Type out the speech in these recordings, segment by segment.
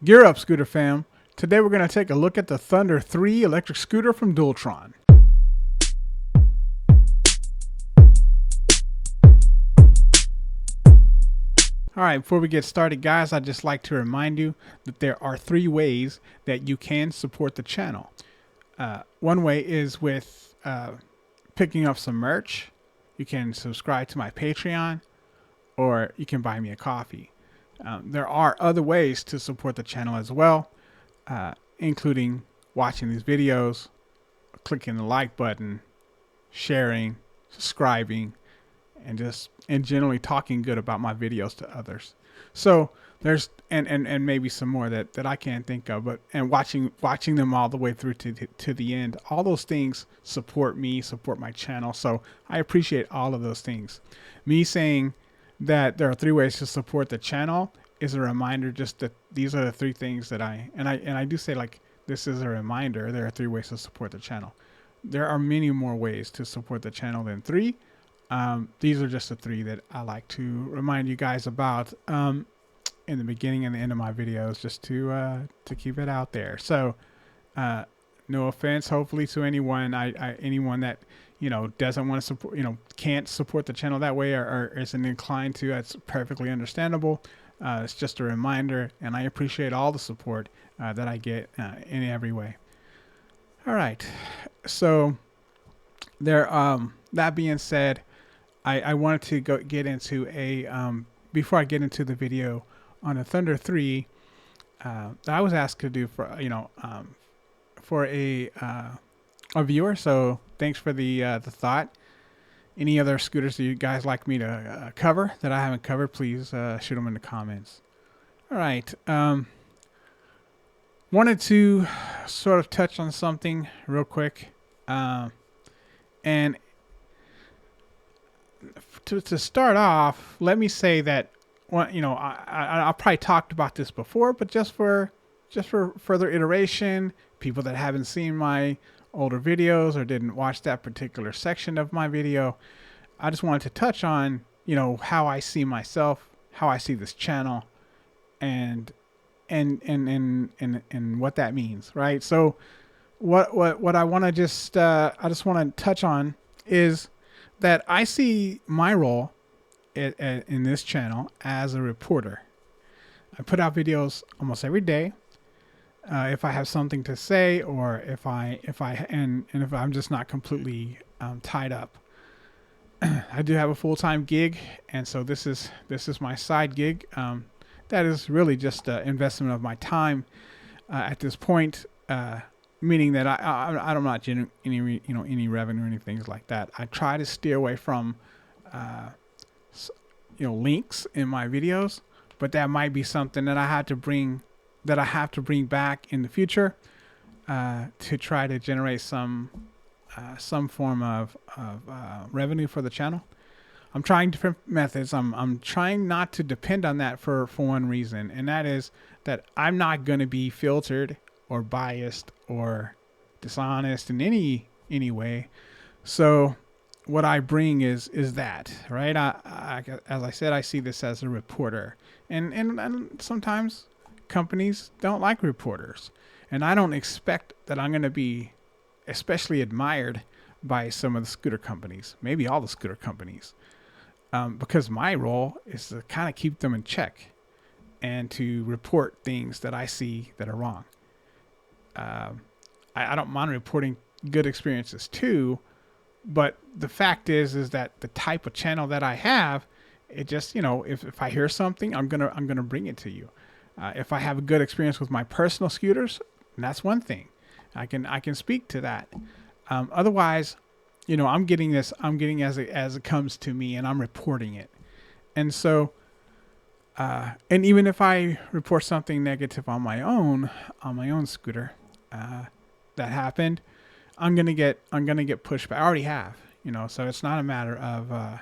Gear up, scooter fam. Today we're going to take a look at the Thunder 3 electric scooter from Dualtron. Alright, before we get started guys, I'd just like to remind you that there are 3 ways that you can support the channel. One way is with picking up some merch. You can subscribe to my Patreon, or you can buy me a coffee. There are other ways to support the channel as well, including watching these videos, clicking the like button, sharing, subscribing, and generally talking good about my videos to others. So there's and maybe some more that I can't think of, but watching them all the way through to the end. All those things support me, support my channel. So I appreciate all of those things. Me saying that there are 3 ways to support the channel is a reminder just that these are the 3 things that I do say, like, this is a reminder. There are 3 ways to support the channel. There are many more ways to support the channel than 3. These are just the 3 that I like to remind you guys about in the beginning and the end of my videos, just to keep it out there. So no offense, hopefully, to anyone anyone that doesn't want to support, can't support the channel that way, or isn't inclined to. That's perfectly understandable. It's just a reminder, and I appreciate all the support that I get in every way. All right, so there. That being said, I wanted to get into before I get into the video on the Thunder 3 that I was asked to do for a viewer. So thanks for the thought. Any other scooters that you guys like me to cover that I haven't covered, please shoot them in the comments. All right. Wanted to sort of touch on something real quick. And to start off, let me say that, I probably talked about this before, but just for further iteration, people that haven't seen my older videos or didn't watch that particular section of my video, I just wanted to touch on, how I see myself, how I see this channel, and what that means, right? So what I want to I just want to touch on is that I see my role in this channel as a reporter. I put out videos almost every day. If I have something to say, or if I'm just not completely tied up. I do have a full-time gig, and so this is my side gig. That is really just an investment of my time at this point, meaning that I'm not generating any revenue or anything like that. I try to steer away from links in my videos, but that might be something that I have to bring back in the future to try to generate some form of revenue for the channel. I'm trying different methods. I'm trying not to depend on that for one reason, and that is that I'm not going to be filtered or biased or dishonest in any way. So what I bring is that, right? As I said, I see this as a reporter, and sometimes companies don't like reporters, and I don't expect that I'm going to be especially admired by some of the scooter companies, maybe all the scooter companies, because my role is to kind of keep them in check and to report things that I see that are wrong. I don't mind reporting good experiences too, but the fact is that the type of channel that I have, it just, if I hear something, I'm gonna bring it to you. If I have a good experience with my personal scooters, that's one thing. I can speak to that. Otherwise, I'm getting as it comes to me, and I'm reporting it. And so, and even if I report something negative on my own scooter, that happened, I'm gonna get pushback. I already have, so it's not a matter of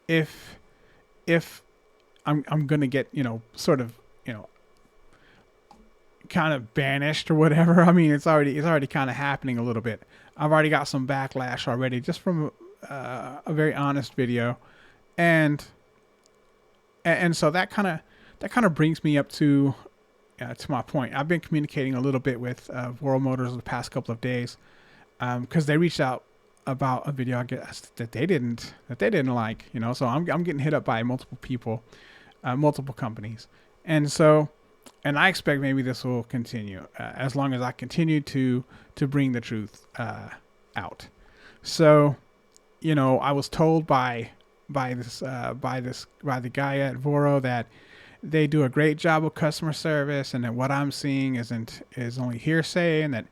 if I'm gonna get sort of kind of banished or whatever. I mean, it's already kind of happening a little bit. I've already got some backlash already just from a very honest video, and so that kind of brings me up to to my point, I've been communicating a little bit with Voro Motors the past couple of days because they reached out about a video I guess that they didn't like, So I'm getting hit up by multiple people, multiple companies, and I expect maybe this will continue as long as I continue to bring the truth out. So, I was told by the guy at Voro that they do a great job of customer service, and that what I'm seeing is only hearsay, and that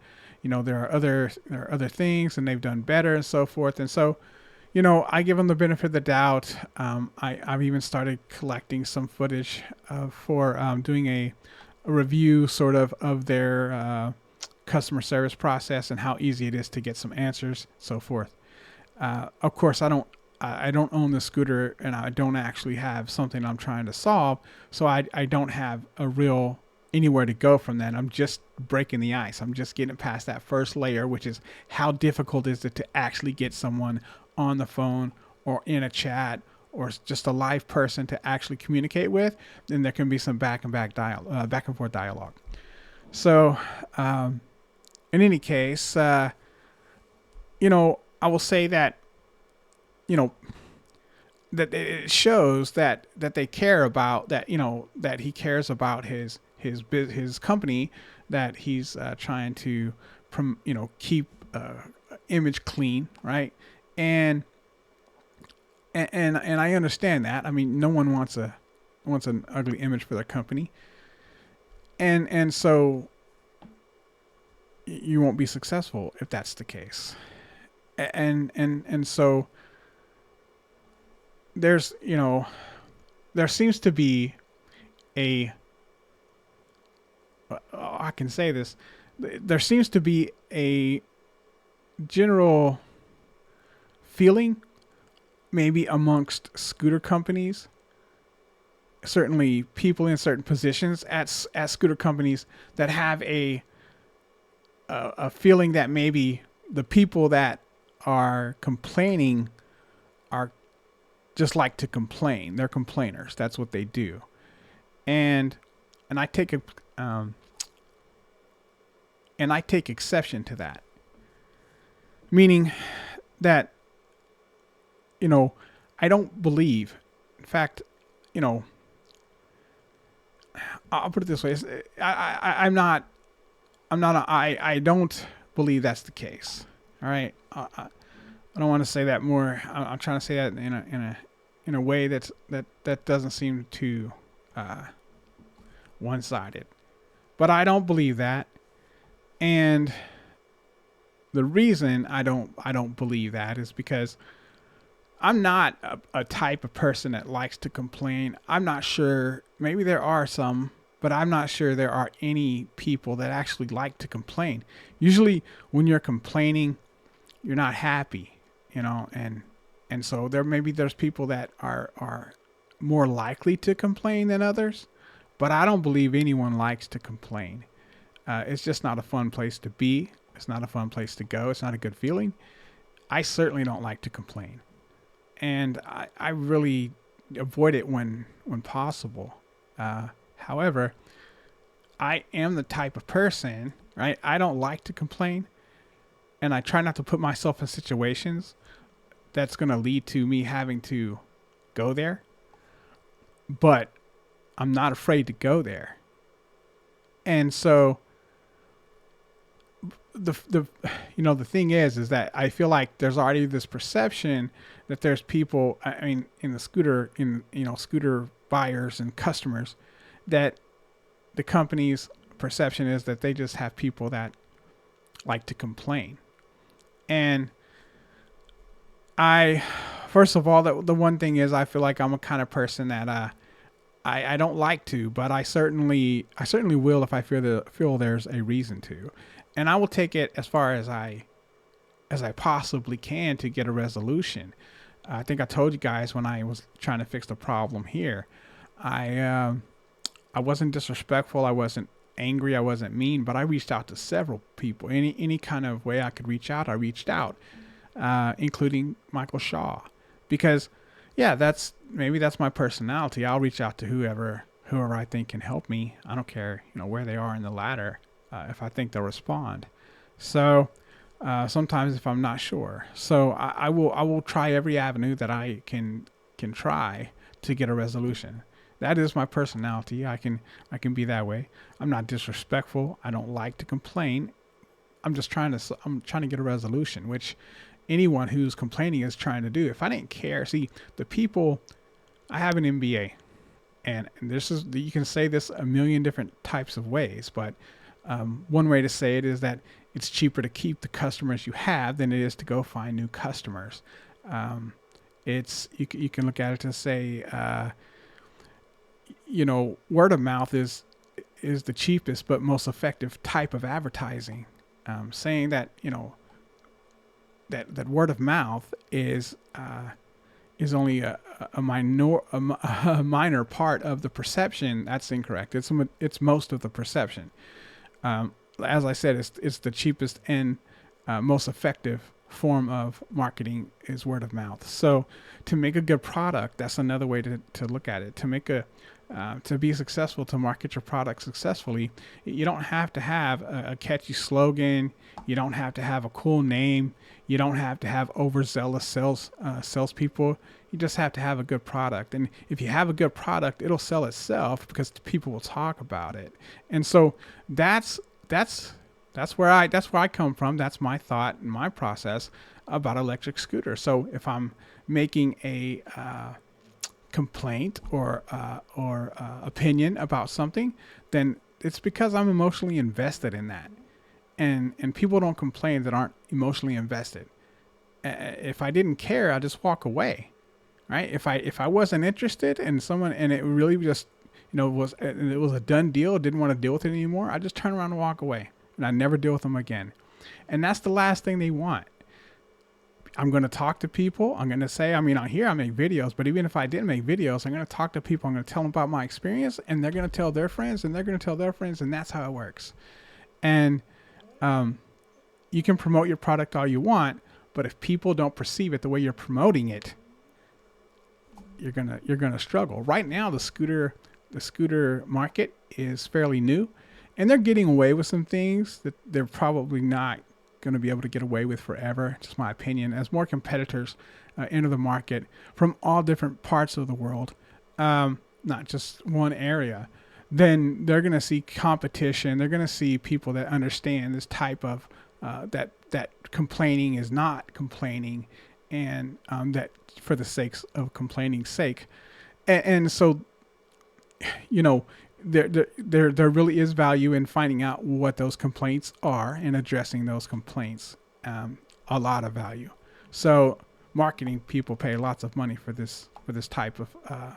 there are other things, and they've done better, and so forth. And so, I give them the benefit of the doubt. I've even started collecting some footage for doing a review sort of their customer service process and how easy it is to get some answers, so forth. Of course, I don't own the scooter, and I don't actually have something I'm trying to solve, so I don't have a real anywhere to go from that. I'm just breaking the ice. I'm just getting past that first layer, which is how difficult is it to actually get someone on the phone or in a chat or just a live person to actually communicate with. Then there can be some back and forth dialogue. So, in any case, I will say that, that it shows that they care about that, that he cares about his company, that he's trying to, keep image clean, right? And I understand that. I mean, no one wants an ugly image for their company, and so you won't be successful if that's the case. And so there's, there seems to be I can say this, there seems to be a general feeling maybe amongst scooter companies, certainly people in certain positions at scooter companies, that have a feeling that maybe the people that are complaining are just like to complain. They're complainers. That's what they do. And I take exception to that. Meaning that, I don't believe, in fact, I'll put it this way. I don't believe that's the case. All right. I don't want to say that more. I'm trying to say that in a way that doesn't seem too one-sided. But I don't believe that. And the reason I don't believe that is because I'm not a type of person that likes to complain. I'm not sure. Maybe there are some, but I'm not sure there are any people that actually like to complain. Usually when you're complaining, you're not happy, and so there's people that are more likely to complain than others, but I don't believe anyone likes to complain. It's just not a fun place to be. It's not a fun place to go. It's not a good feeling. I certainly don't like to complain. And I really avoid it when possible. However, I am the type of person, right? I don't like to complain. And I try not to put myself in situations that's going to lead to me having to go there. But I'm not afraid to go there. And so the thing is that I feel like there's already this perception that there's people, in the scooter buyers and customers, that the company's perception is that they just have people that like to complain. And first of all, the one thing is, I feel like I'm a kind of person that I don't like to, but I certainly will if I feel there's a reason to, and I will take it as far as I possibly can to get a resolution. I think I told you guys when I was trying to fix the problem here, I wasn't disrespectful, I wasn't angry, I wasn't mean, but I reached out to several people. Any kind of way I could reach out, I reached out, including Michael Shaw, because that's my personality. I'll reach out to whoever whoever I think can help me. I don't care, where they are in the ladder, if I think they'll respond. So sometimes if I'm not sure, so I will try every avenue that I can try to get a resolution. That is my personality. I can be that way. I'm not disrespectful. I don't like to complain. I'm trying to get a resolution, which anyone who's complaining is trying to do. If I didn't care, see, the people, I have an MBA, and this is, you can say this a million different types of ways, but one way to say it is that it's cheaper to keep the customers you have than it is to go find new customers. You can look at it to say, word of mouth is the cheapest but most effective type of advertising. Saying that that word of mouth is only a minor part of the perception. That's incorrect. It's most of the perception. As I said, it's the cheapest and most effective form of marketing is word of mouth. So to make a good product, that's another way to look at it. To be successful, to market your product successfully, you don't have to have a catchy slogan. You don't have to have a cool name. You don't have to have overzealous salespeople. You just have to have a good product. And if you have a good product, it'll sell itself because people will talk about it. And so that's where I come from. That's my thought and my process about electric scooters. So if I'm making a complaint or opinion about something, then it's because I'm emotionally invested in that. And people don't complain that aren't emotionally invested. If I didn't care, I'd just walk away, right? If I wasn't interested in someone and it really just it was a done deal, didn't want to deal with it anymore, I just turn around and walk away, and I never deal with them again. And that's the last thing they want. I'm going to talk to people. I'm going to say, out here I make videos, but even if I didn't make videos, I'm going to talk to people. I'm going to tell them about my experience, and they're going to tell their friends, and they're going to tell their friends, and that's how it works. And you can promote your product all you want, but if people don't perceive it the way you're promoting it, you're gonna struggle. Right now, the scooter market is fairly new, and they're getting away with some things that they're probably not going to be able to get away with forever. Just my opinion. As more competitors enter the market from all different parts of the world, not just one area, then they're going to see competition. They're going to see people that understand this type of that complaining is not complaining, and that for the sakes of complaining's sake, and so there really is value in finding out what those complaints are and addressing those complaints. A lot of value. So marketing people pay lots of money for this type of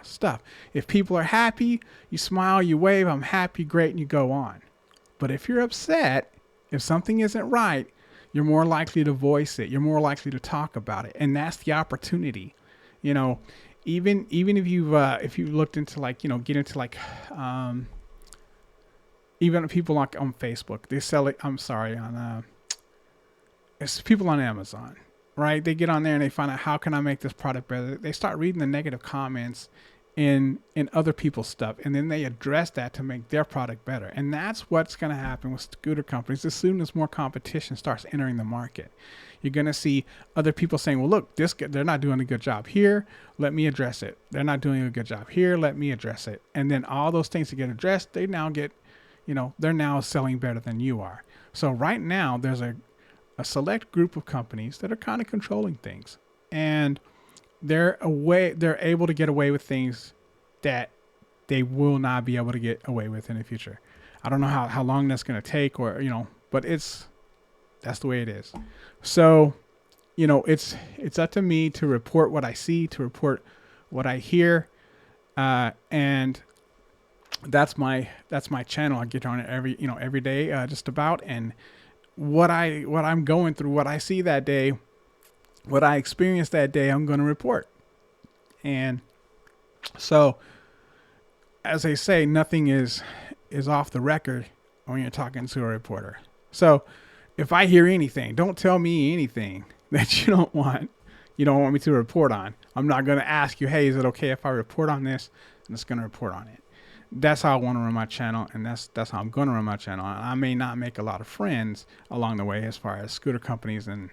stuff. If people are happy, you smile, you wave, I'm happy, great, and you go on. But if you're upset, if something isn't right, you're more likely to voice it. You're more likely to talk about it, and that's the opportunity. Even if you looked into get into even people on Facebook, they sell it. I'm sorry, it's people on Amazon, right? They get on there and they find out, how can I make this product better? They start reading the negative comments in other people's stuff, and then they address that to make their product better. And that's what's going to happen with scooter companies as soon as more competition starts entering the market. You're going to see other people saying, well, look, they're not doing a good job here, let me address it. They're not doing a good job here, let me address it. And then all those things that get addressed, they now get, they're now selling better than you are. So right now there's a select group of companies that are kind of controlling things, and they're able to get away with things that they will not be able to get away with in the future. I don't know how long that's going to take, or but that's the way it is. So it's up to me to report what I see, to report what I hear, and that's my channel. I get on it every day, just about, and what I'm going through, what I see that day, what I experienced that day, I'm going to report. And so, as they say, nothing is off the record when you're talking to a reporter. So if I hear anything, don't tell me anything that you don't want me to report on. I'm not going to ask you, hey, is it okay if I report on this? I'm just going to report on it. that's how I want to run my channel, and that's how I'm going to run my channel. I may not make a lot of friends along the way as far as scooter companies, and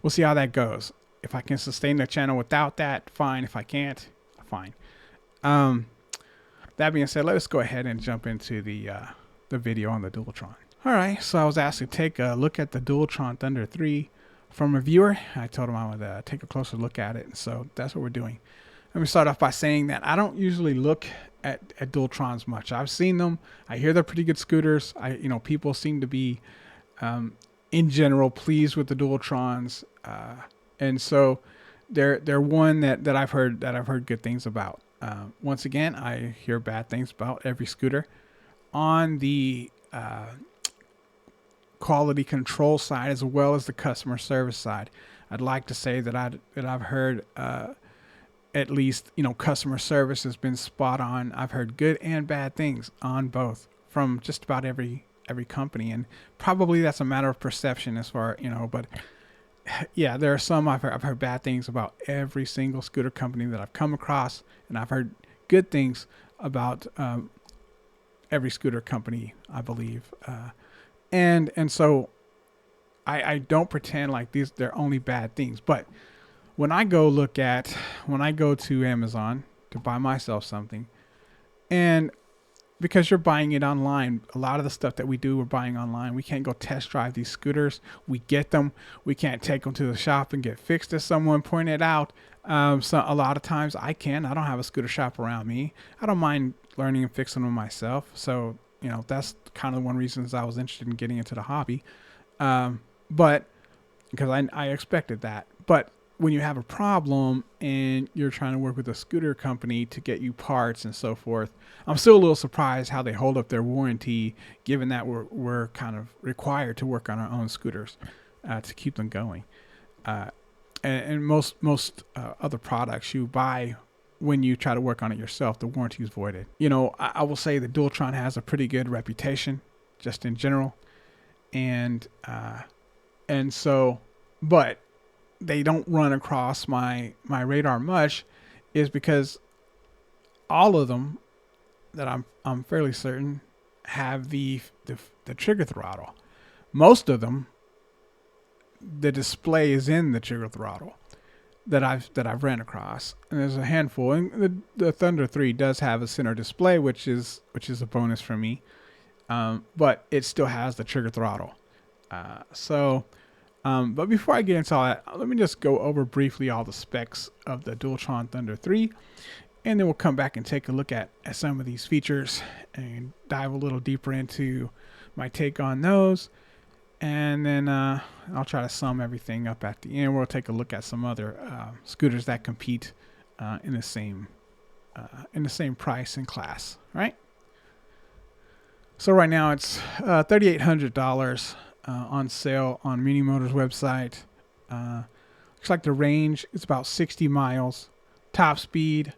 we'll see how that goes. If I can sustain the channel without that, fine. If I can't, fine. That being said, let's go ahead and jump into the video on the Dualtron. All right, so I was asked to take a look at the Dualtron Thunder 3 from a viewer. I told him I would take a closer look at it, and so that's what we're doing. Let me start off by saying that I don't usually look at Dualtrons much. I've seen them. I hear they're pretty good scooters. People seem to be, in general, pleased with the Dualtrons, and so they're one that I've heard good things about. Once again, I hear bad things about every scooter. On the quality control side as well as the customer service side, I'd like to say that I've heard at least customer service has been spot on. I've heard good and bad things on both from just about every company, and probably that's a matter of perception as far but yeah, there are some I've heard bad things about every single scooter company that I've come across, and I've heard good things about every scooter company, I believe, and so I don't pretend like they're only bad things. But when I go to Amazon to buy myself something, and because you're buying it online, a lot of the stuff that we do, we're buying online. We can't go test drive these scooters. We get them. We can't take them to the shop and get fixed, as someone pointed out. So a lot of times I don't have a scooter shop around me. I don't mind learning and fixing them myself. So, that's kind of one reason I was interested in getting into the hobby. But because I expected that. But when you have a problem and you're trying to work with a scooter company to get you parts and so forth, I'm still a little surprised how they hold up their warranty, given that we're kind of required to work on our own scooters to keep them going. And most other products you buy, when you try to work on it yourself, the warranty is voided. I will say the Dualtron has a pretty good reputation, just in general, and so, but they don't run across my radar much, is because all of them that I'm fairly certain have the trigger throttle. Most of them, the display is in the trigger throttle that I've ran across, and there's a handful. And the Thunder 3 does have a center display, which is a bonus for me, but it still has the trigger throttle. But before I get into all that, let me just go over briefly all the specs of the Dualtron Thunder 3, and then we'll come back and take a look at some of these features and dive a little deeper into my take on those. And then I'll try to sum everything up at the end. We'll take a look at some other scooters that compete in the same price and class, right? So right now it's $3,800 on sale on Mini Motors website. Looks like the range is about 60 miles. Top speed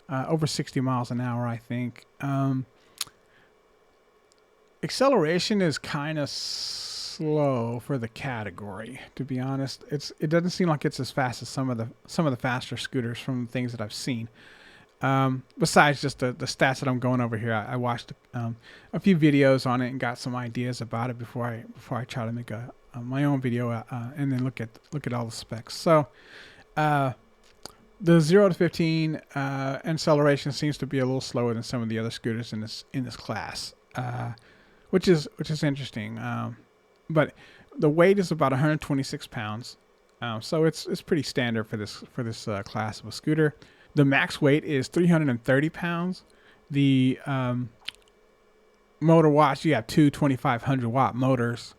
over 60 miles an hour, I think. Acceleration is kind of slow for the category, to be honest. It doesn't seem like it's as fast as some of the faster scooters from the things that I've seen. Besides just the stats that I'm going over here, I watched a few videos on it and got some ideas about it before I try to make my own video and then look at all the specs. So the 0 to 15 acceleration seems to be a little slower than some of the other scooters in this class, which is interesting. But the weight is about 126 pounds, so it's pretty standard for this class of a scooter. The max weight is 330 pounds. The motor watts, you have two 2500 watt motors,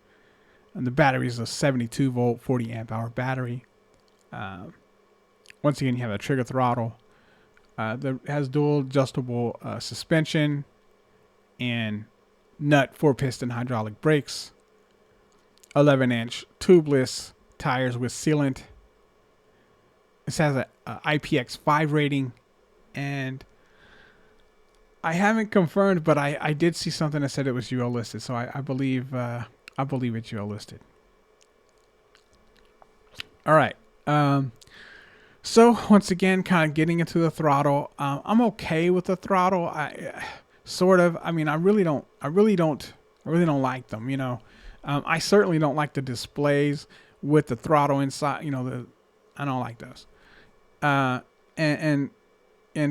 and the battery is a 72 volt 40 amp hour battery. Once again, you have a trigger throttle that has dual adjustable suspension and nut 4-piston hydraulic brakes, 11-inch tubeless tires with sealant. This has a IPX5 rating, and I haven't confirmed, but I did see something that said it was UL listed, so I believe it's UL listed. All right. So once again, kind of getting into the throttle. I'm okay with the throttle. sort of. I mean, I really don't like them. I certainly don't like the displays with the throttle inside. I don't like those. Uh, and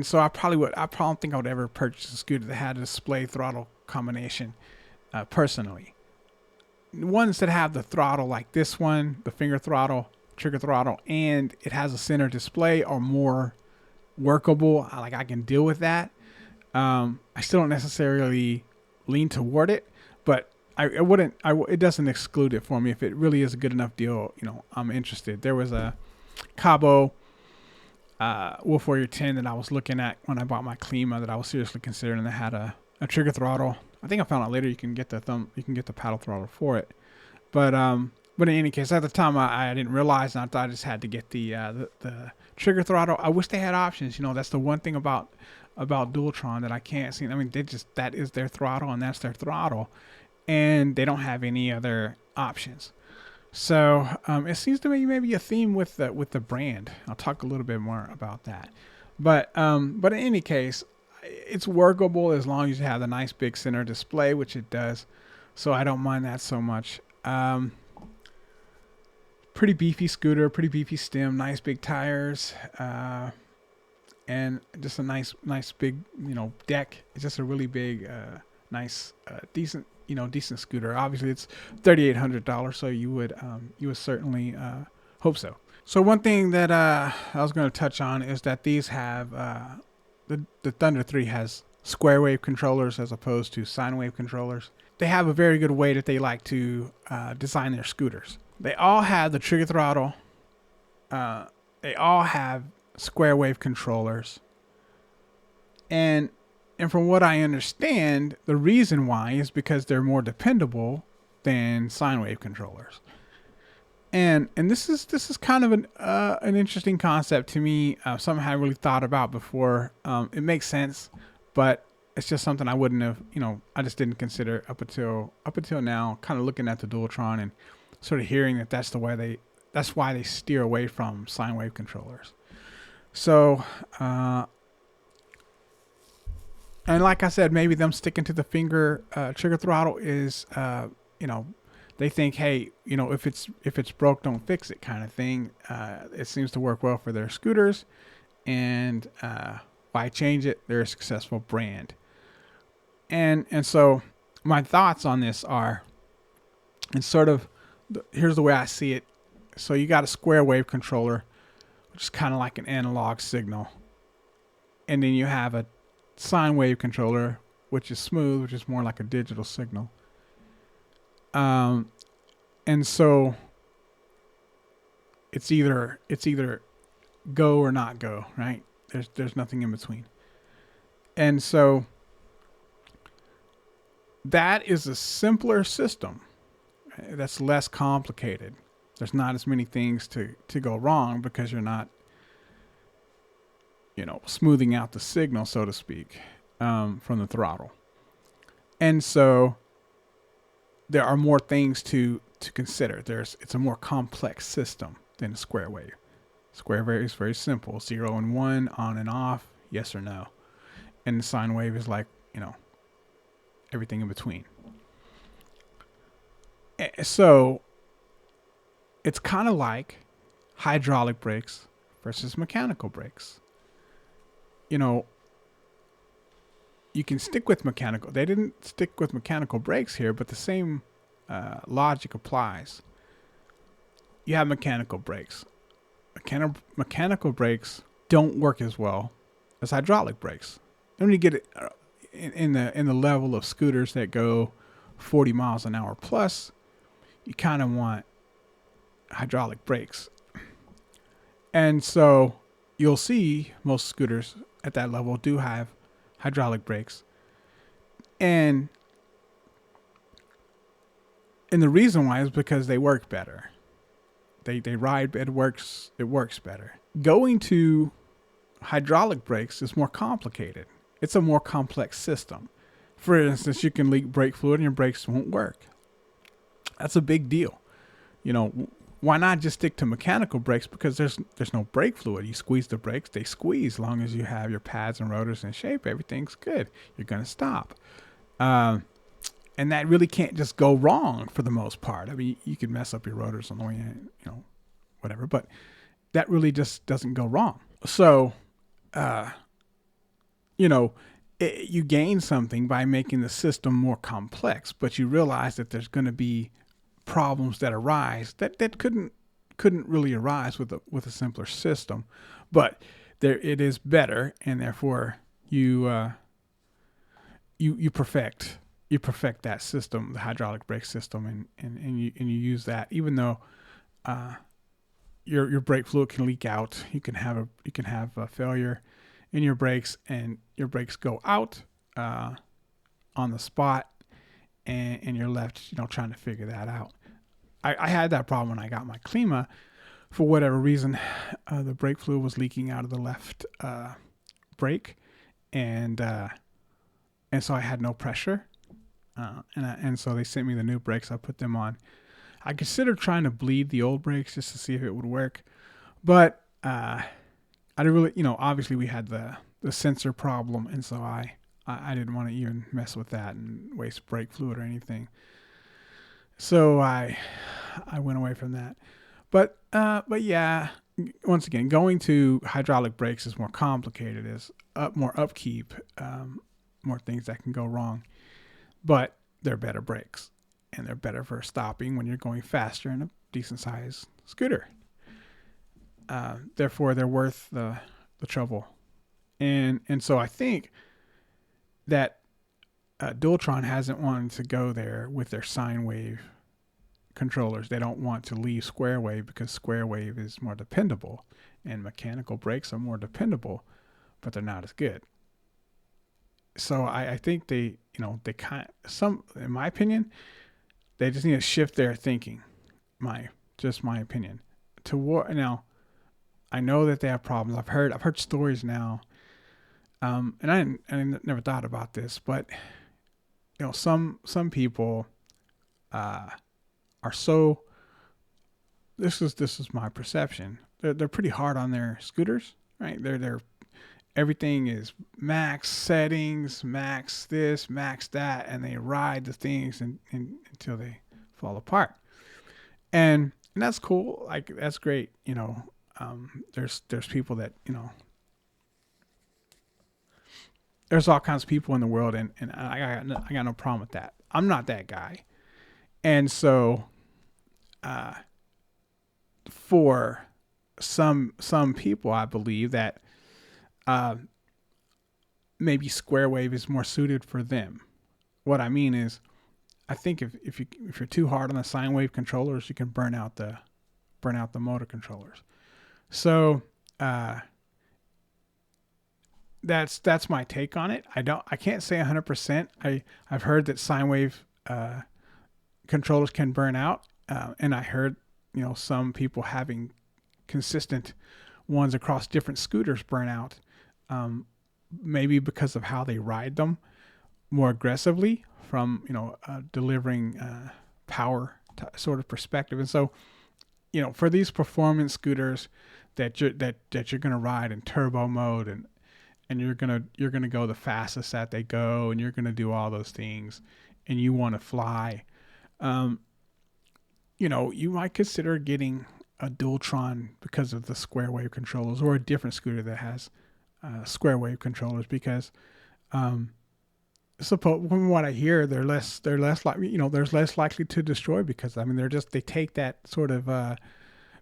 so I probably would. I probably don't think I would ever purchase a scooter that had a display throttle combination. Personally, ones that have the throttle like this one, the finger throttle, trigger throttle, and it has a center display are more workable. I can deal with that. I still don't necessarily lean toward it, but I wouldn't. It doesn't exclude it for me. If it really is a good enough deal, I'm interested. There was a Cabo Wolf Warrior 10 that I was looking at when I bought my Klima that I was seriously considering that had a trigger throttle. I think I found out later you can get the paddle throttle for it. But in any case, at the time I didn't realize, and I thought I just had to get the trigger throttle. I wish they had options. That's the one thing about Dualtron that I can't see. I mean, that is their throttle and that's their throttle, and they don't have any other options. So it seems to me maybe a theme with the brand. I'll talk a little bit more about that. But in any case, it's workable as long as you have the nice big center display, which it does. So I don't mind that so much. Pretty beefy scooter, pretty beefy stem, nice big tires, and just a nice big deck. It's just a really big, nice, decent scooter. Obviously, it's $3,800, so you would certainly hope so. So one thing that I was going to touch on is that these have the Thunder 3 has square wave controllers as opposed to sine wave controllers. They have a very good way that they like to design their scooters. They all have the trigger throttle. They all have square wave controllers. And from what I understand, the reason why is because they're more dependable than sine wave controllers. And this is kind of an interesting concept to me. Something I hadn't really thought about before. It makes sense, but it's just something I wouldn't have, I just didn't consider up until now. Kind of looking at the Dualtron and sort of hearing that that's why they steer away from sine wave controllers. So, and like I said, maybe them sticking to the finger trigger throttle is, they think, hey, if it's broke, don't fix it, kind of thing. It seems to work well for their scooters, and why change it? They're a successful brand. And so my thoughts on this are, and sort of, here's the way I see it. So you got a square wave controller, which is kind of like an analog signal. And then you have a sine wave controller, which is smooth, which is more like a digital signal. And so it's either go or not go, right? There's nothing in between. And so that is a simpler system. That's less complicated. There's not as many things to go wrong because you're not, smoothing out the signal, so to speak, from the throttle. And so there are more things to consider. It's a more complex system than a square wave. Square wave is very simple. 0 and 1, on and off, yes or no. And the sine wave is like, everything in between. So it's kind of like hydraulic brakes versus mechanical brakes. You can stick with mechanical. They didn't stick with mechanical brakes here, but the same logic applies. You have mechanical brakes. Mechanical brakes don't work as well as hydraulic brakes. When you get it in the level of scooters that go 40 miles an hour plus, you kind of want hydraulic brakes. And so you'll see most scooters at that level do have hydraulic brakes. And the reason why is because they work better. They ride, it works better. Going to hydraulic brakes is more complicated. It's a more complex system. For instance, you can leak brake fluid and your brakes won't work. That's a big deal. why not just stick to mechanical brakes? Because there's no brake fluid. You squeeze the brakes, they squeeze. As long as you have your pads and rotors in shape, everything's good. You're gonna stop. And that really can't just go wrong for the most part. I mean, you could mess up your rotors on the way in, whatever, but that really just doesn't go wrong. So, you gain something by making the system more complex, but you realize that there's going to be problems that arise that couldn't really arise with a simpler system. But it is better, and therefore you perfect that system, the hydraulic brake system, and you use that, even though your brake fluid can leak out. You can have a failure in your brakes, and your brakes go out on the spot, and you're left trying to figure that out. I had that problem when I got my Klima. For whatever reason, the brake fluid was leaking out of the left brake, and so I had no pressure, and so they sent me the new brakes. I put them on. I considered trying to bleed the old brakes just to see if it would work, but I didn't really, obviously we had the sensor problem, and so I didn't want to even mess with that and waste brake fluid or anything. So I went away from that. But yeah, once again, going to hydraulic brakes is more complicated. There's more upkeep, more things that can go wrong. But they're better brakes, and they're better for stopping when you're going faster in a decent sized scooter. Therefore, they're worth the trouble. And so I think that Dualtron hasn't wanted to go there with their sine wave controllers. They don't want to leave square wave because square wave is more dependable, and mechanical brakes are more dependable, but they're not as good. So I think they in my opinion, they just need to shift their thinking. My opinion. Now, I know that they have problems. I've heard stories now, and I never thought about this, but some people are so. This is my perception. They're pretty hard on their scooters, right? They're everything is max settings, max this, max that, and they ride the things until they fall apart. And that's cool. Like, that's great. There's people that, there's all kinds of people in the world, and I got no problem with that. I'm not that guy. And so, for some people, I believe that maybe square wave is more suited for them. What I mean is, I think if you're too hard on the sine wave controllers, you can burn out the motor controllers. So that's my take on it. I can't say 100%. I've heard that sine wave controllers can burn out, and I heard some people having consistent ones across different scooters burn out, maybe because of how they ride them more aggressively from delivering power sort of perspective. And so for these performance scooters that you're going to ride in turbo mode, and you're going to go the fastest that they go, and you're going to do all those things, and you want to fly, you might consider getting a Dualtron because of the square wave controllers, or a different scooter that has square wave controllers, because from what I hear, they're less likely, there's less likely to destroy, because they take that sort of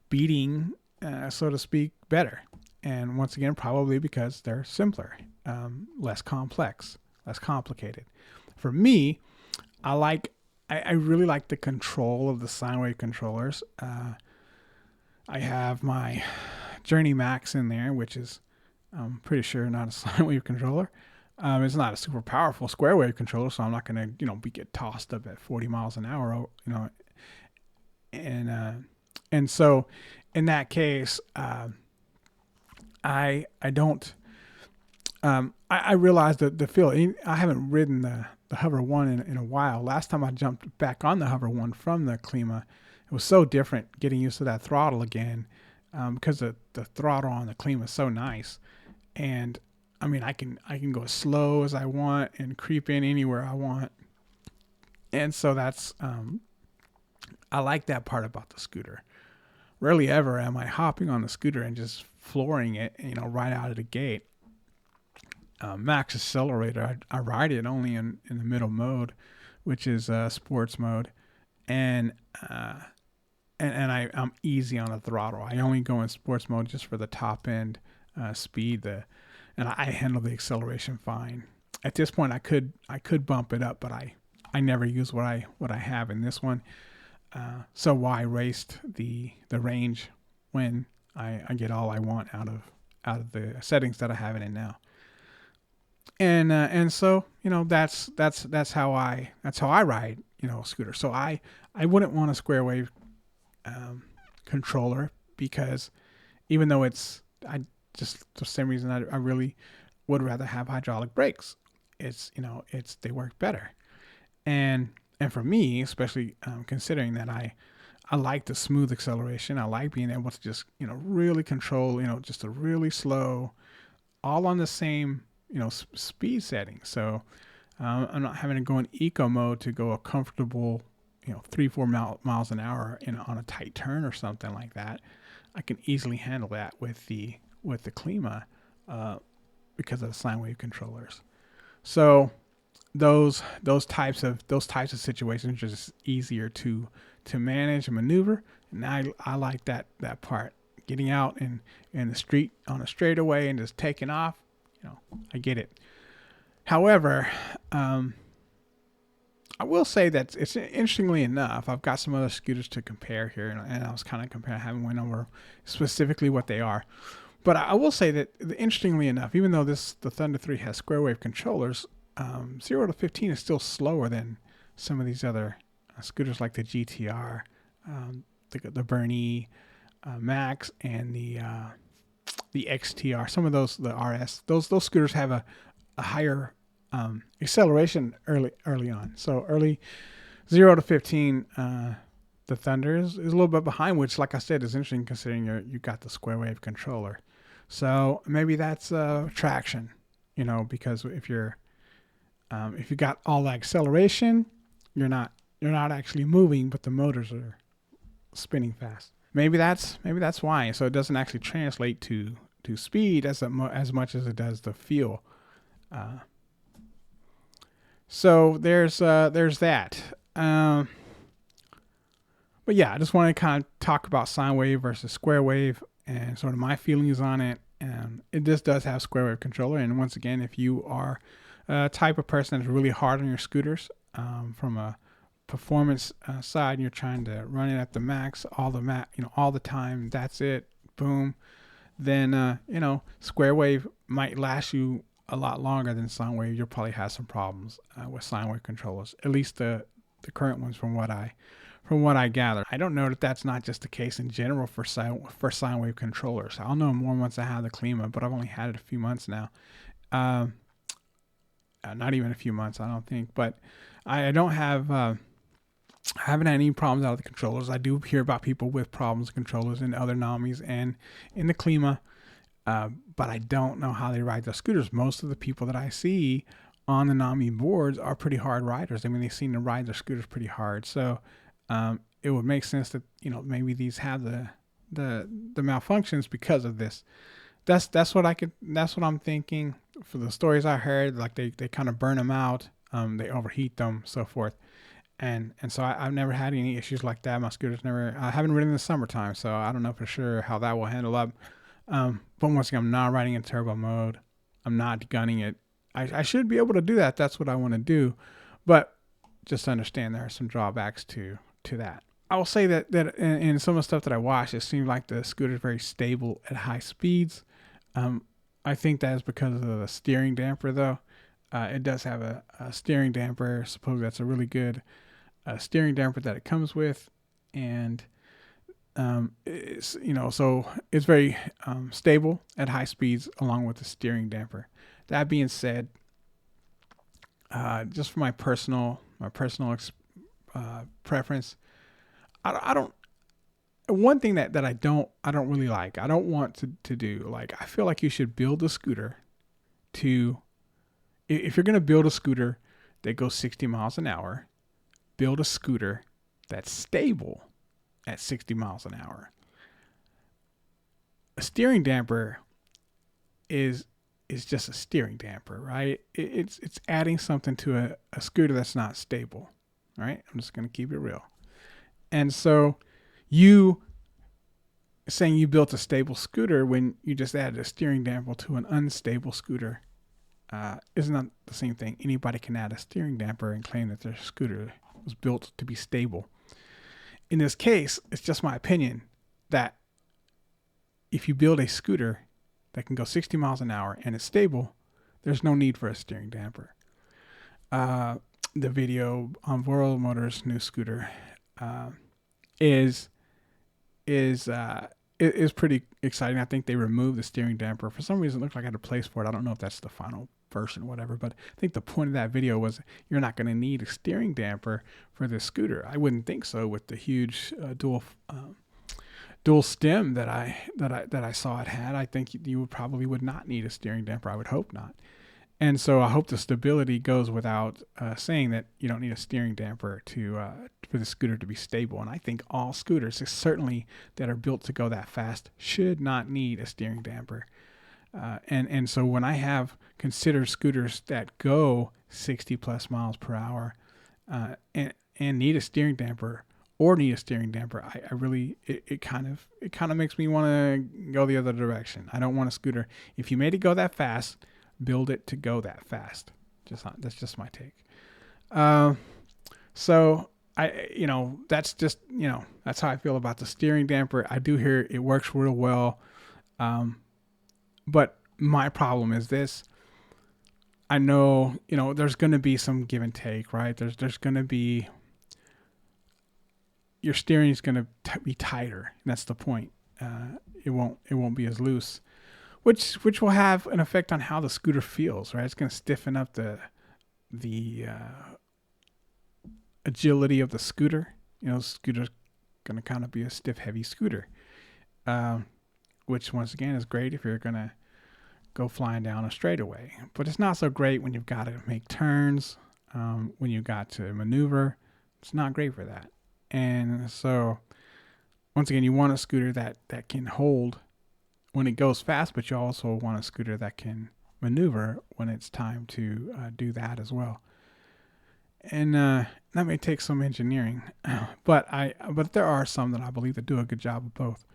beating, so to speak, better. And once again, probably because they're simpler, less complex, less complicated. For me, I really like the control of the sine wave controllers. I have my Journey Max in there, which is, I'm pretty sure, not a sine wave controller. It's not a super powerful square wave controller, so I'm not going to, get tossed up at 40 miles an hour, and so in that case, I don't, I realized that the feel. I haven't ridden the Hover 1 in a while. Last time I jumped back on the Hover 1 from the Klima, it was so different getting used to that throttle again, because the throttle on the Klima is so nice. And I mean, I can go as slow as I want and creep in anywhere I want. And so that's I like that part about the scooter. Rarely ever am I hopping on the scooter and just flooring it, right out of the gate. Max accelerator, I ride it only in the middle mode, which is sports mode, and I'm easy on the throttle. I only go in sports mode just for the top end speed. And I handle the acceleration fine. At this point, I could bump it up, but I never use what I have in this one. So why raced the range when I get all I want out of the settings that I have in it now. And so that's how I ride scooter. So I wouldn't want a square wave controller, because even though I just for the same reason I really would rather have hydraulic brakes. They work better. And for me, especially considering that I like the smooth acceleration. I like being able to just really control just a really slow, all on the same speed setting. So I'm not having to go in eco mode to go a comfortable 3-4 miles an hour on a tight turn or something like that. I can easily handle that with the Klima, because of the sine wave controllers. So those types of situations are just easier to manage and maneuver. And I like that part. Getting out in the street on a straightaway and just taking off, I get it. However, I will say that it's interestingly enough, I've got some other scooters to compare here, and I was kind of comparing. I haven't went over specifically what they are, but I will say that interestingly enough, even though the Thunder 3 has square wave controllers, 0 to 15 is still slower than some of these other scooters like the GTR, the Bernie Max, and the XTR. Some of those, the RS, those scooters have a higher acceleration early on. So early 0 to 15, the Thunder is a little bit behind, which, like I said, is interesting considering you got the square wave controller. So maybe that's traction, because if you got all that acceleration, you're not actually moving, but the motors are spinning fast. Maybe that's why. So it doesn't actually translate to speed as much as it does the feel. So there's that. But yeah, I just want to kind of talk about sine wave versus square wave and sort of my feelings on it. This does have square wave controller, and once again, if you are a type of person that's really hard on your scooters, from a performance side, and you're trying to run it at the max all the time, that's it, boom, then square wave might last you a lot longer than sine wave. You'll probably have some problems with sine wave controllers, at least the current ones from what I gather. I don't know that that's not just the case in general for sine wave controllers. I'll know more once I have the Klima, but I've only had it a few months now. Not even a few months, I don't think. But I don't have, I haven't had any problems out of the controllers. I do hear about people with problems with controllers in other Namis and in the Klima, but I don't know how they ride the scooters. Most of the people that I see on the Nami boards are pretty hard riders. I mean, they seem to ride their scooters pretty hard. So it would make sense that maybe these have the malfunctions because of this. That's what I'm thinking. For the stories I heard, like they kind of burn them out, they overheat them, so forth. And so I've never had any issues like that. My scooters I haven't ridden in the summertime, so I don't know for sure how that will handle up. But once again, I'm not riding in turbo mode. I'm not gunning it. I should be able to do that. That's what I want to do. But just understand there are some drawbacks to that. I will say that in some of the stuff that I watched, it seemed like the scooter is very stable at high speeds. I think that is because of the steering damper, though. It does have a steering damper. Suppose that's a really good steering damper that it comes with, and so it's very stable at high speeds along with the steering damper. That being said, just for my personal preference, I don't. One thing that I don't really like. I don't want to do. Like, I feel like you should build a scooter to. If you're gonna build a scooter that goes 60 miles an hour, build a scooter that's stable at 60 miles an hour. A steering damper is just a steering damper, right? It's adding something to a scooter that's not stable, right? I'm just gonna keep it real. And so you saying you built a stable scooter when you just added a steering damper to an unstable scooter is not the same thing. Anybody can add a steering damper and claim that their scooter was built to be stable. In this case, it's just my opinion that if you build a scooter that can go 60 miles an hour and it's stable, there's no need for a steering damper. The video on World Motors' new scooter is pretty exciting. I think they removed the steering damper. For some reason, it looked like I had a place for it. I don't know if that's the final version or whatever, but I think the point of that video was you're not going to need a steering damper for this scooter. I wouldn't think so with the huge dual stem that I saw it had. I think you probably would not need a steering damper. I would hope not. And so I hope the stability goes without saying that you don't need a steering damper for the scooter to be stable. And I think all scooters, certainly that are built to go that fast, should not need a steering damper. And so when I have considered scooters that go 60 plus miles per hour and need a steering damper I really it kind of makes me want to go the other direction. I don't want a scooter. If you made it go that fast, build it to go that fast. That's just my take. So that's just, that's how I feel about the steering damper. I do hear it works real well. But my problem is this. I know, there's going to be some give and take, right? There's going to be, your steering is going to be tighter. And that's the point. It won't be as loose, which will have an effect on how the scooter feels, right? It's going to stiffen up the agility of the scooter. Scooter's going to kind of be a stiff, heavy scooter, which once again is great if you're going to go flying down a straightaway. But it's not so great when you've got to make turns, when you've got to maneuver. It's not great for that. And so, once again, you want a scooter that can hold when it goes fast, but you also want a scooter that can maneuver when it's time to do that as well. And that may take some engineering, but there are some that I believe that do a good job of both.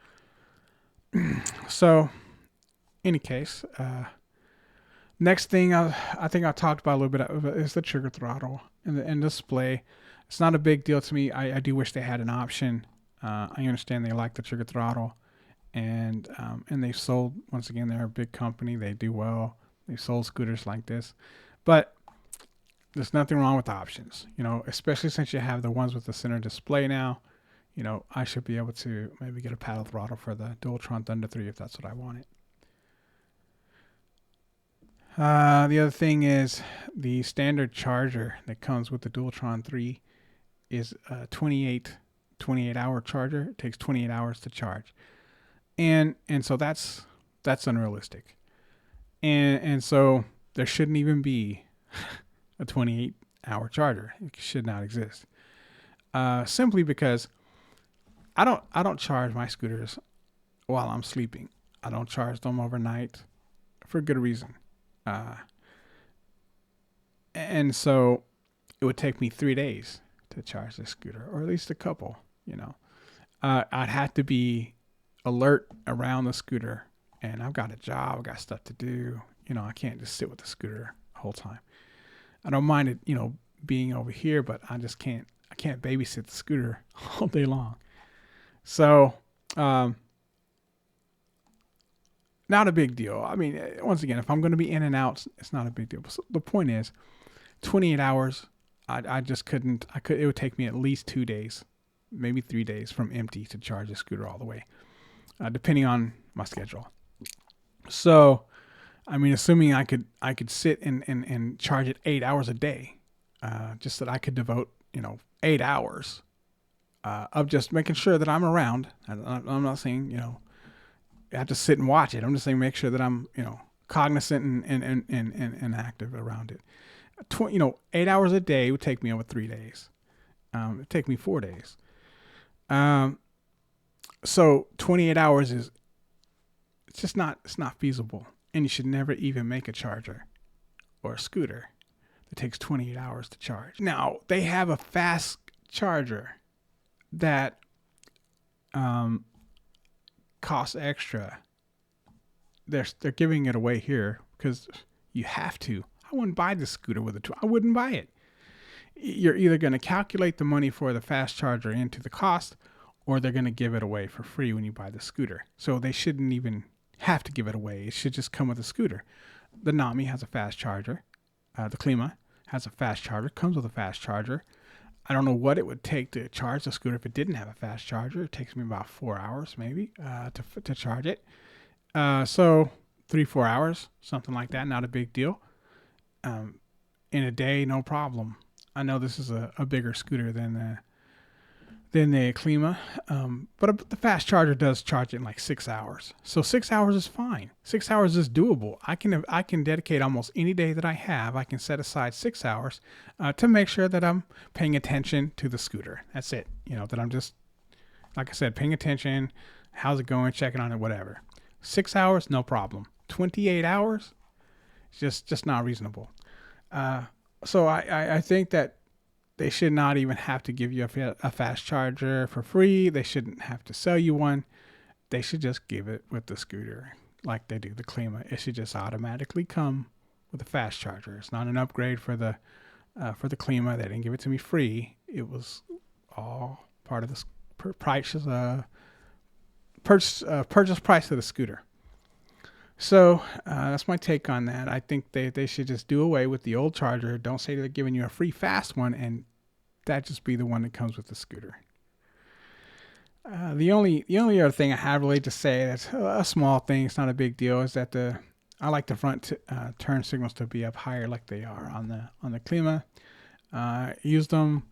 So, any case, next thing I think I talked about a little bit of is the trigger throttle and display. It's not a big deal to me. I do wish they had an option. I understand they like the trigger throttle, and they've sold, once again, they're a big company. They do well. They've sold scooters like this, but there's nothing wrong with the options. Especially since you have the ones with the center display now. I should be able to maybe get a paddle throttle for the Dualtron Thunder 3 if that's what I wanted. The other thing is the standard charger that comes with the Dualtron 3 is a 28 hour charger. It takes 28 hours to charge. And so that's unrealistic. And so there shouldn't even be a 28 hour charger. It should not exist. Simply because I don't charge my scooters while I'm sleeping. I don't charge them overnight for good reason. And so it would take me 3 days to charge this scooter, or at least a couple, I'd have to be alert around the scooter, and I've got a job, I've got stuff to do. I can't just sit with the scooter the whole time. I don't mind it, being over here, but I can't babysit the scooter all day long. So, not a big deal. I mean, once again, if I'm going to be in and out, it's not a big deal. So the point is, 28 hours, I just couldn't. It would take me at least 2 days, maybe 3 days from empty to charge a scooter all the way, depending on my schedule. So, I mean, assuming I could sit and charge it 8 hours a day, just that I could devote 8 hours of just making sure that I'm around. I'm not saying, I have to sit and watch it. I'm just saying make sure that I'm, cognizant and active around it. 8 hours a day would take me over 3 days. It'd take me 4 days. So 28 hours it's not feasible. And you should never even make a charger or a scooter that takes 28 hours to charge. Now, they have a fast charger that costs extra. They're giving it away here because you have to. I wouldn't buy this scooter with I wouldn't buy it. You're either going to calculate the money for the fast charger into the cost, or they're going to give it away for free when you buy the scooter. So they shouldn't even have to give it away. It should just come with a scooter. The Nami has a fast charger. The Klima has a fast charger, comes with a fast charger. I don't know what it would take to charge the scooter if it didn't have a fast charger. It takes me about 4 hours maybe to charge it. So 3-4 hours, something like that. Not a big deal. In a day, no problem. I know this is a bigger scooter than the Klima, but the fast charger does charge it in like 6 hours. So 6 hours is fine. 6 hours is doable. I can dedicate almost any day that I have. I can set aside 6 hours to make sure that I'm paying attention to the scooter. That's it. That I'm just, like I said, paying attention. How's it going? Checking on it, whatever. 6 hours, no problem. 28 hours, just not reasonable. So I think that they should not even have to give you a fast charger for free. They shouldn't have to sell you one. They should just give it with the scooter like they do the Klima. It should just automatically come with a fast charger. It's not an upgrade for the Klima. They didn't give it to me free. It was all part of the purchase price of the scooter. So that's my take on that. I think they should just do away with the old charger. Don't say they're giving you a free fast one, and that just be the one that comes with the scooter. The only other thing I have really to say that's a small thing, it's not a big deal, is that I like the front turn signals to be up higher like they are on the Klima. Used them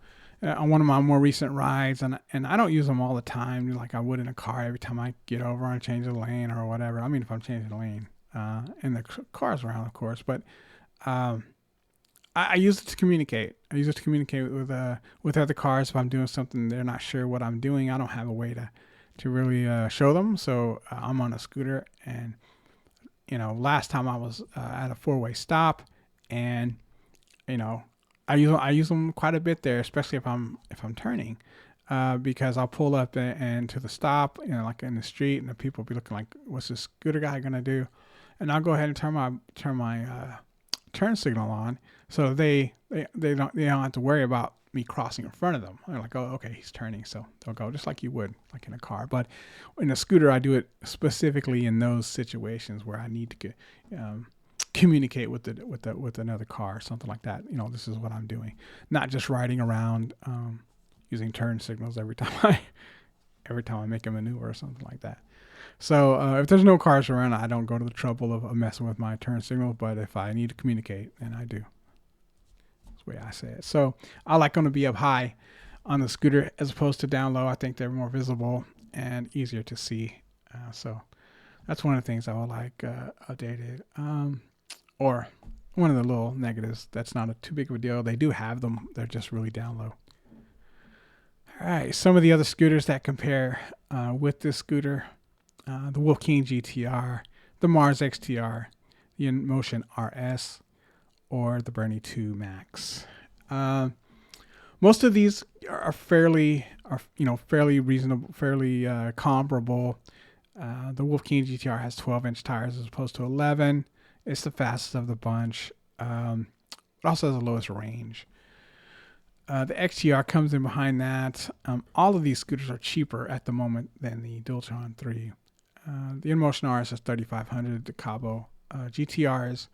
on one of my more recent rides, and I don't use them all the time like I would in a car every time I get over and change the lane or whatever. I mean, if I'm changing the lane and the car's around, of course, but I use it to communicate. I use it to communicate with other cars if I'm doing something they're not sure what I'm doing. I don't have a way to really show them, so I'm on a scooter, and last time I was at a 4-way stop, and I use them quite a bit there, especially if I'm turning, because I'll pull up and to the stop, like in the street, and the people will be looking like, "What's this scooter guy gonna do?" And I'll go ahead and turn my turn signal on, so they don't have to worry about me crossing in front of them. They're like, "Oh, okay, he's turning," so they'll go just like you would, like in a car. But in a scooter, I do it specifically in those situations where I need to communicate with another car or something like that. This is what I'm doing, not just riding around using turn signals every time I make a maneuver or something like that. So if there's no cars around, I don't go to the trouble of messing with my turn signal. But if I need to communicate, then I do. That's the way I say it. So I like them to be up high on the scooter as opposed to down low. I think they're more visible and easier to see. So that's one of the things I would like updated. Or one of the little negatives. That's not too big of a deal. They do have them. They're just really down low. All right. Some of the other scooters that compare with this scooter, the Wolf King GTR, the Mars XTR, the InMotion RS, or the Bernie 2 Max. Most of these are fairly reasonable, fairly comparable. The Wolf King GTR has 12-inch tires as opposed to 11. It's the fastest of the bunch. It also has the lowest range. The XTR comes in behind that. All of these scooters are cheaper at the moment than the Dualtron 3. The InMotion RS is $3,500. The Cabo GTR is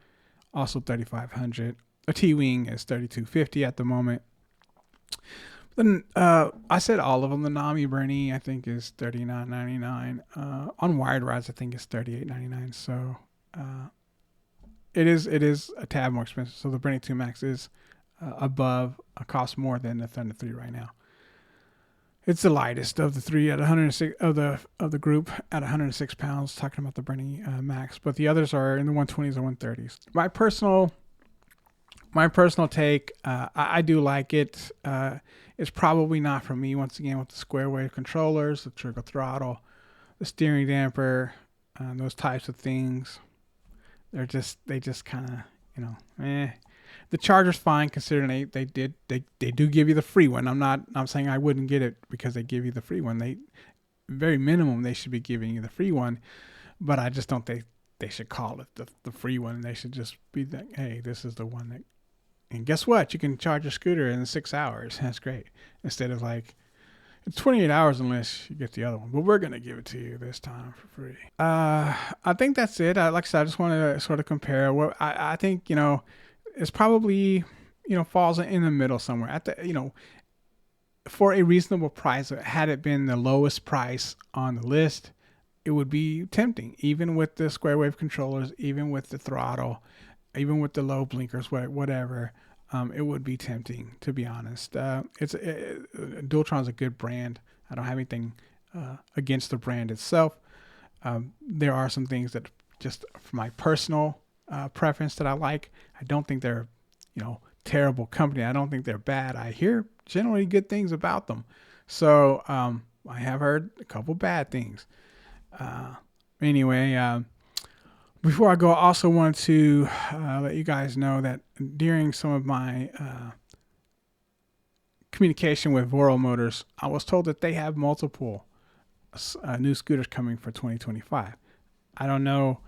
also $3,500. A T-Wing is $3,250 at the moment. Then I said all of them. The Nami Bernie I think is $39.99. On wired rides I think it's $38.99. So it is a tad more expensive. So the Bernie 2 Max is costs more than the Thunder 3 right now. It's the lightest of the three at 106 of the group at 106 pounds. Talking about the Bernie Max, but the others are in the 120s and 130s. My personal take, I do like it. It's probably not for me. Once again, with the square wave controllers, the trigger throttle, the steering damper, those types of things, they just kind of, eh. The charger's fine considering they do give you the free one. I'm saying I wouldn't get it because they give you the free one. They very minimum they should be giving you the free one, but I just don't think they should call it the free one. They should just be like, hey, this is the one that. And guess what? You can charge your scooter in 6 hours. That's great. Instead of like, it's 28 hours unless you get the other one. But we're going to give it to you this time for free. I think that's it. Like I said, I just want to sort of compare. What I think, it's probably, falls in the middle somewhere. At the, for a reasonable price, had it been the lowest price on the list, it would be tempting. Even with the square wave controllers, even with the throttle, even with the low blinkers, whatever, it would be tempting, to be honest. Dualtron's a good brand. I don't have anything against the brand itself. There are some things that just for my personal preference that I like. I don't think they're, terrible company. I don't think they're bad. I hear generally good things about them. So I have heard a couple bad things. Anyway, before I go, I also want to let you guys know that during some of my communication with Voro Motors, I was told that they have multiple new scooters coming for 2025. I don't know,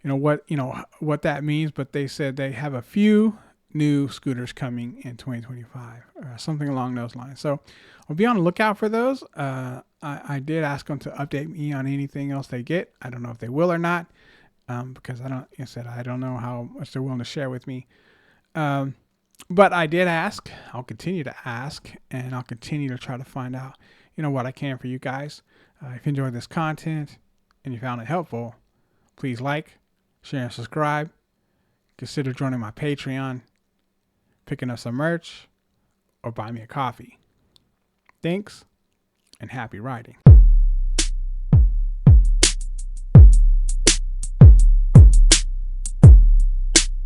what that means, but they said they have a few new scooters coming in 2025, or something along those lines. So I'll be on the lookout for those. I did ask them to update me on anything else they get. I don't know if they will or not. Because I don't know how much they're willing to share with me. But I did ask. I'll continue to ask, and I'll continue to try to find out, what I can for you guys. If you enjoyed this content and you found it helpful, please like, share, and subscribe. Consider joining my Patreon, picking up some merch, or buy me a coffee. Thanks, and happy riding.